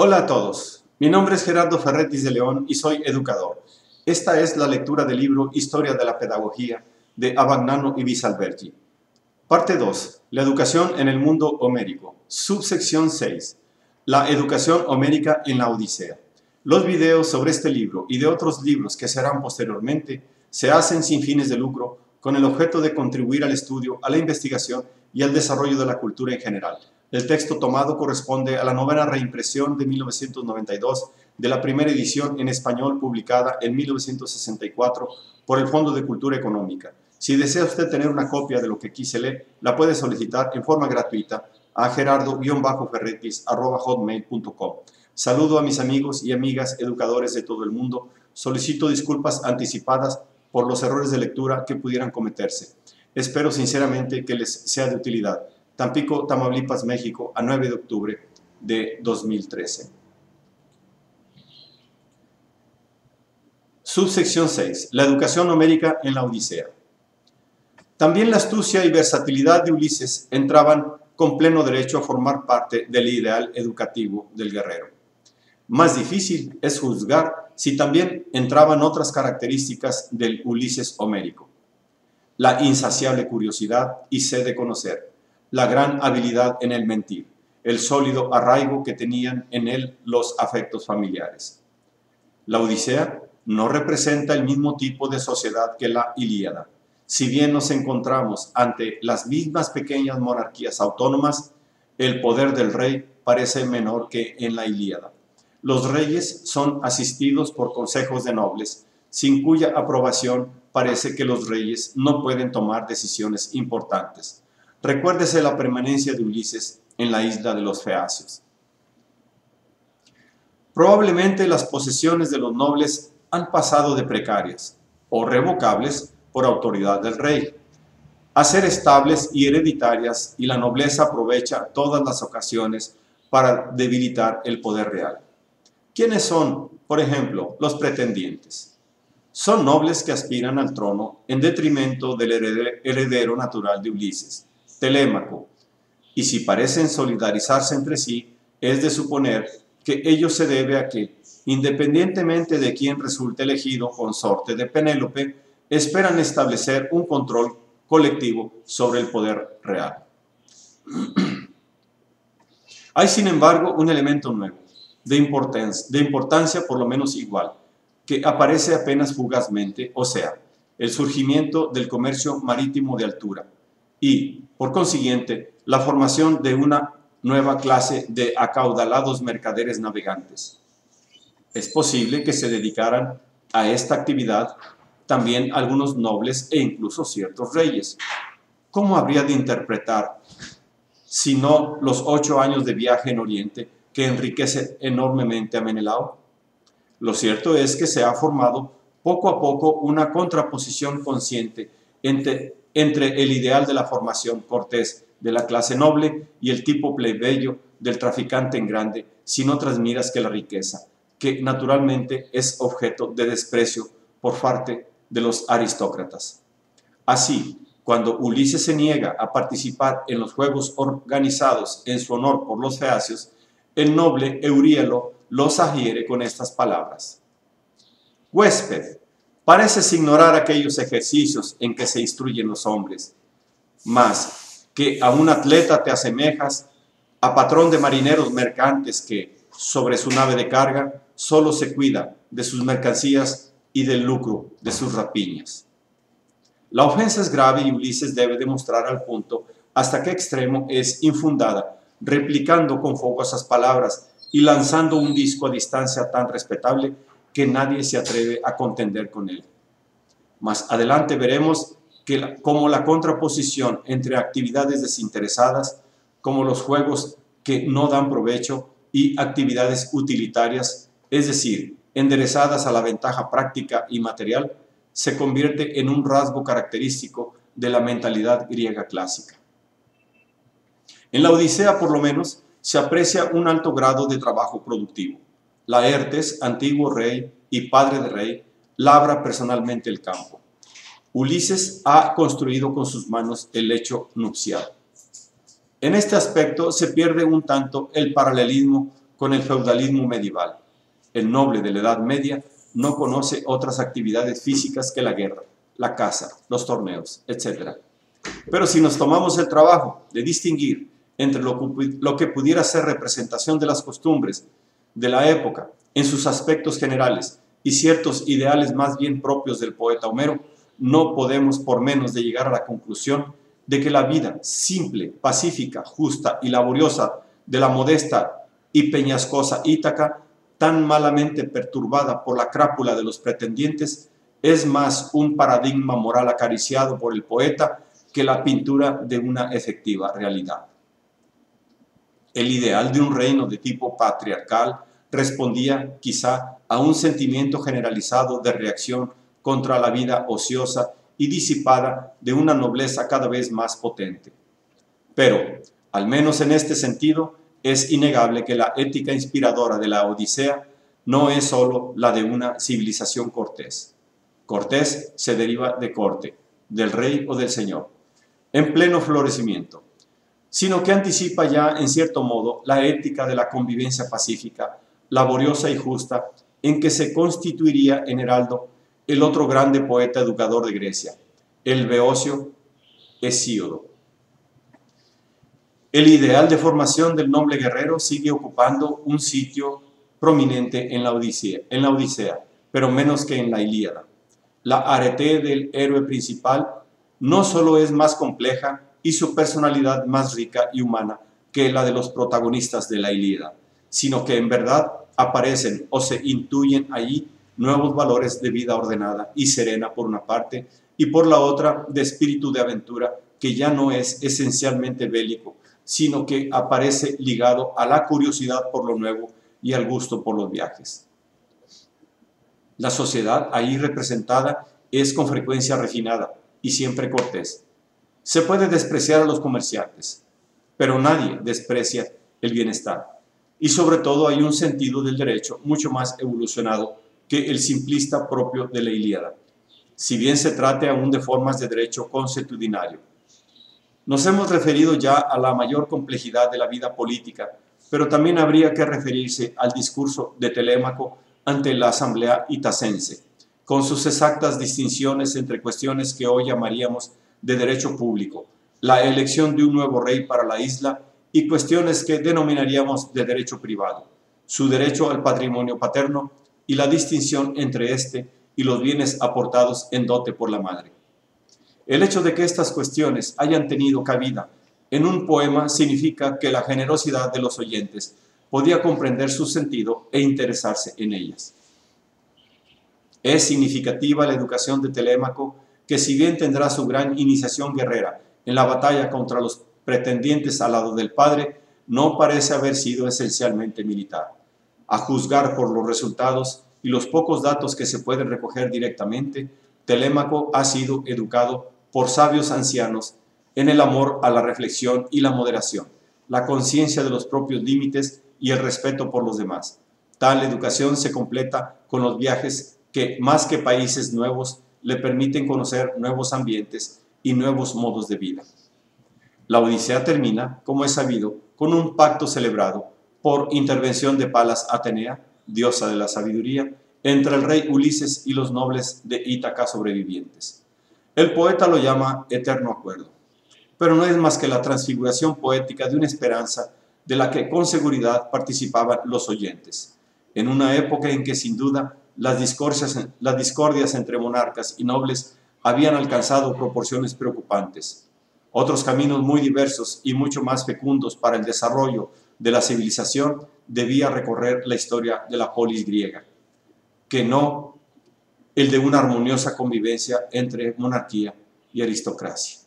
Hola a todos, mi nombre es Gerardo Ferretis de León y soy educador. Esta es la lectura del libro Historia de la Pedagogía de Abagnano y Visalbergi. Parte 2. La educación en el mundo homérico. Subsección 6. La educación homérica en la Odisea. Los videos sobre este libro y de otros libros que se harán posteriormente se hacen sin fines de lucro con el objeto de contribuir al estudio, a la investigación y al desarrollo de la cultura en general. El texto tomado corresponde a la novena reimpresión de 1992 de la primera edición en español publicada en 1964 por el Fondo de Cultura Económica. Si desea usted tener una copia de lo que aquí se lee, la puede solicitar en forma gratuita a gerardo-ferretis@hotmail.com. Saludo a mis amigos y amigas educadores de todo el mundo. Solicito disculpas anticipadas por los errores de lectura que pudieran cometerse. Espero sinceramente que les sea de utilidad. Tampico, Tamaulipas, México, a 9 de octubre de 2013. Subsección 6. La educación homérica en la Odisea. También la astucia y versatilidad de Ulises entraban con pleno derecho a formar parte del ideal educativo del guerrero. Más difícil es juzgar si también entraban otras características del Ulises homérico. La insaciable curiosidad y sed de conocer, la gran habilidad en el mentir, el sólido arraigo que tenían en él los afectos familiares. La Odisea no representa el mismo tipo de sociedad que la Ilíada. Si bien nos encontramos ante las mismas pequeñas monarquías autónomas, el poder del rey parece menor que en la Ilíada. Los reyes son asistidos por consejos de nobles, sin cuya aprobación parece que los reyes no pueden tomar decisiones importantes. Recuérdese la permanencia de Ulises en la isla de los Feacios. Probablemente las posesiones de los nobles han pasado de precarias o revocables por autoridad del rey a ser estables y hereditarias, y la nobleza aprovecha todas las ocasiones para debilitar el poder real. ¿Quiénes son, por ejemplo, los pretendientes? Son nobles que aspiran al trono en detrimento del heredero natural de Ulises, Telémaco, y si parecen solidarizarse entre sí, es de suponer que ello se debe a que, independientemente de quién resulte elegido consorte de Penélope, esperan establecer un control colectivo sobre el poder real. Hay, sin embargo, un elemento nuevo, de importancia por lo menos igual, que aparece apenas fugazmente, o sea, el surgimiento del comercio marítimo de altura y, por consiguiente, la formación de una nueva clase de acaudalados mercaderes navegantes. Es posible que se dedicaran a esta actividad también algunos nobles e incluso ciertos reyes. ¿Cómo habría de interpretar, si no los 8 años de viaje en Oriente que enriquece enormemente a Menelao? Lo cierto es que se ha formado poco a poco una contraposición consciente entre el ideal de la formación cortés de la clase noble y el tipo plebeyo del traficante en grande, sin otras miras que la riqueza, que naturalmente es objeto de desprecio por parte de los aristócratas. Así, cuando Ulises se niega a participar en los juegos organizados en su honor por los feacios, el noble Euríalo los ahiere con estas palabras: huésped, pareces ignorar aquellos ejercicios en que se instruyen los hombres, mas que a un atleta te asemejas, a patrón de marineros mercantes que, sobre su nave de carga, solo se cuida de sus mercancías y del lucro de sus rapiñas. La ofensa es grave y Ulises debe demostrar al punto hasta qué extremo es infundada, replicando con fuego esas palabras y lanzando un disco a distancia tan respetable que nadie se atreve a contender con él. Más adelante veremos cómo la contraposición entre actividades desinteresadas, como los juegos que no dan provecho, y actividades utilitarias, es decir, enderezadas a la ventaja práctica y material, se convierte en un rasgo característico de la mentalidad griega clásica. En la Odisea, por lo menos, se aprecia un alto grado de trabajo productivo. Laertes, antiguo rey y padre de rey, labra personalmente el campo. Ulises ha construido con sus manos el lecho nupcial. En este aspecto se pierde un tanto el paralelismo con el feudalismo medieval. El noble de la Edad Media no conoce otras actividades físicas que la guerra, la caza, los torneos, etc. Pero si nos tomamos el trabajo de distinguir entre lo que pudiera ser representación de las costumbres de la época en sus aspectos generales y ciertos ideales más bien propios del poeta Homero, no podemos por menos de llegar a la conclusión de que la vida simple, pacífica, justa y laboriosa de la modesta y peñascosa Ítaca, tan malamente perturbada por la crápula de los pretendientes, es más un paradigma moral acariciado por el poeta que la pintura de una efectiva realidad. El ideal de un reino de tipo patriarcal respondía quizá a un sentimiento generalizado de reacción contra la vida ociosa y disipada de una nobleza cada vez más potente. Pero, al menos en este sentido, es innegable que la ética inspiradora de la Odisea no es sólo la de una civilización cortés. Cortés se deriva de corte, del rey o del señor, en pleno florecimiento, sino que anticipa ya, en cierto modo, la ética de la convivencia pacífica, laboriosa y justa, en que se constituiría en heraldo el otro grande poeta educador de Grecia, el beocio Hesíodo. El ideal de formación del noble guerrero sigue ocupando un sitio prominente en la Odisea, pero menos que en la Ilíada. La arete del héroe principal no solo es más compleja y su personalidad más rica y humana que la de los protagonistas de la Ilíada, sino que en verdad aparecen o se intuyen allí nuevos valores de vida ordenada y serena por una parte, y por la otra de espíritu de aventura que ya no es esencialmente bélico, sino que aparece ligado a la curiosidad por lo nuevo y al gusto por los viajes. La sociedad ahí representada es con frecuencia refinada y siempre cortés. Se puede despreciar a los comerciantes, pero nadie desprecia el bienestar. Y sobre todo hay un sentido del derecho mucho más evolucionado que el simplista propio de la Ilíada, si bien se trate aún de formas de derecho consuetudinario. Nos hemos referido ya a la mayor complejidad de la vida política, pero también habría que referirse al discurso de Telémaco ante la asamblea itacense, con sus exactas distinciones entre cuestiones que hoy llamaríamos de derecho público, la elección de un nuevo rey para la isla y cuestiones que denominaríamos de derecho privado, su derecho al patrimonio paterno y la distinción entre este y los bienes aportados en dote por la madre. El hecho de que estas cuestiones hayan tenido cabida en un poema significa que la generosidad de los oyentes podía comprender su sentido e interesarse en ellas. Es significativa la educación de Telémaco, que si bien tendrá su gran iniciación guerrera en la batalla contra los pretendientes al lado del padre, no parece haber sido esencialmente militar. A juzgar por los resultados y los pocos datos que se pueden recoger directamente, Telémaco ha sido educado por sabios ancianos en el amor a la reflexión y la moderación, la conciencia de los propios límites y el respeto por los demás. Tal educación se completa con los viajes que, más que países nuevos, le permiten conocer nuevos ambientes y nuevos modos de vida. La Odisea termina, como es sabido, con un pacto celebrado por intervención de Palas Atenea, diosa de la sabiduría, entre el rey Ulises y los nobles de Ítaca sobrevivientes. El poeta lo llama eterno acuerdo, pero no es más que la transfiguración poética de una esperanza de la que con seguridad participaban los oyentes, en una época en que sin duda las discordias entre monarcas y nobles habían alcanzado proporciones preocupantes. Otros caminos muy diversos y mucho más fecundos para el desarrollo de la civilización debía recorrer la historia de la polis griega, que no el de una armoniosa convivencia entre monarquía y aristocracia.